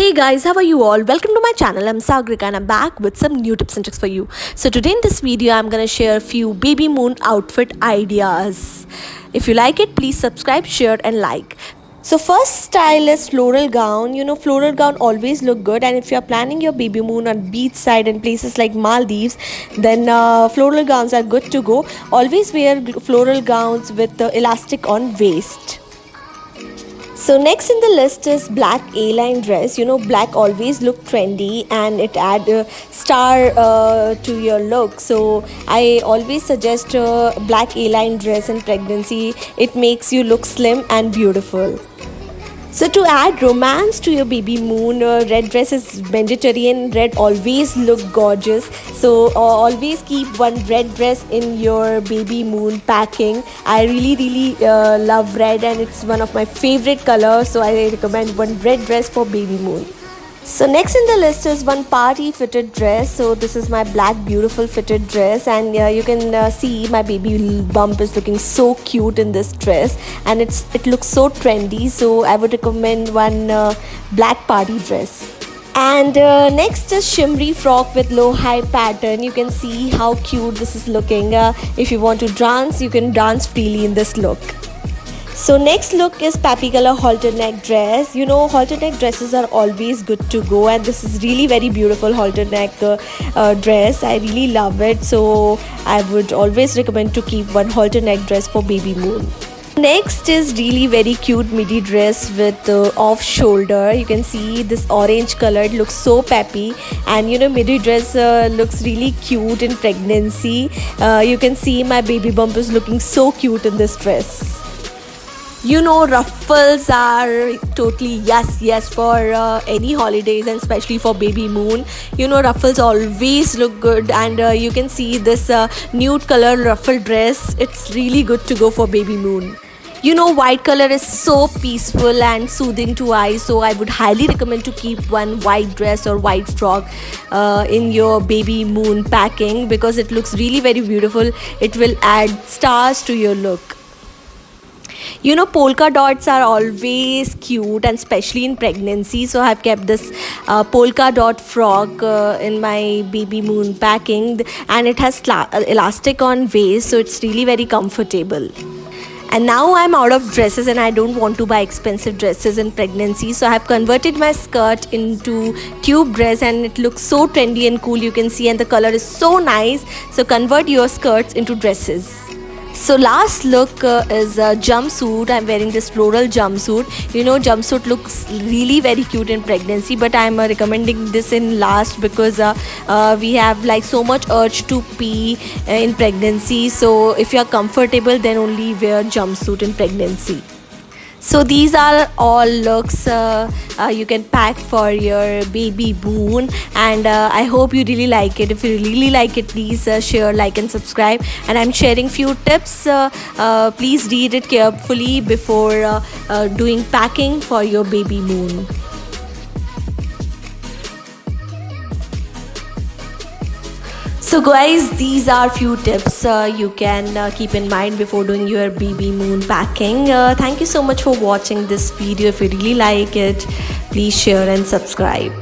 Hey guys, how are you all? Welcome to my channel. I'm Sagrika and I'm back with some new tips and tricks for you. So today in this video, I'm gonna share a few baby moon outfit ideas. If you like it, please subscribe, share and like. So first style is floral gown. Floral gown always look good, and if you're planning your baby moon on beach side and places like Maldives, then floral gowns are good to go. Always wear floral gowns with the elastic on waist. So next in the list is black A-line dress. Black always look trendy and it add a star to your look. So I always suggest black A-line dress in pregnancy. It makes you look slim and beautiful. So to add romance to your baby moon, red dress is mandatory and red always look gorgeous. So always keep one red dress in your baby moon packing. I really love red and it's one of my favorite colors. So I recommend one red dress for baby moon. So next in the list is one party fitted dress. So this is my black beautiful fitted dress, and you can see my baby bump is looking so cute in this dress, and it looks so trendy. So I would recommend one black party dress. And next is shimmery frock with low high pattern. You can see how cute this is looking. If you want to dance, you can dance freely in this look. So next look is pappy color halter neck dress. Halter neck dresses are always good to go, and this is really very beautiful halter neck dress. I really love it, so I would always recommend to keep one halter neck dress for baby moon. Next is really very cute midi dress with off shoulder. You can see this orange color, it looks so peppy, and midi dress looks really cute in pregnancy. You can see my baby bump is looking so cute in this dress. Ruffles are totally yes for any holidays, and especially for baby moon. Ruffles always look good, and you can see this nude color ruffle dress. It's really good to go for baby moon. White color is so peaceful and soothing to eyes, so I would highly recommend to keep one white dress or white frock in your baby moon packing, because it looks really very beautiful. It will add stars to your look. Polka dots are always cute, and especially in pregnancy. So I've kept this polka dot frock in my baby moon packing, and it has elastic on waist, so it's really very comfortable. And now I'm out of dresses and I don't want to buy expensive dresses in pregnancy, so I have converted my skirt into tube dress, and it looks so trendy and cool, you can see, and the color is so nice. So convert your skirts into dresses. So last look is a jumpsuit. I'm wearing this floral jumpsuit. Jumpsuit looks really very cute in pregnancy, but I'm recommending this in last because we have like so much urge to pee in pregnancy. So if you're comfortable, then only wear jumpsuit in pregnancy. So these are all looks you can pack for your baby moon, and I hope you really like it. If you really like it, please share, like and subscribe. And I'm sharing few tips. Please read it carefully before doing packing for your baby moon. So guys, these are few tips you can keep in mind before doing your baby moon packing. Thank you so much for watching this video. If you really like it, please share and subscribe.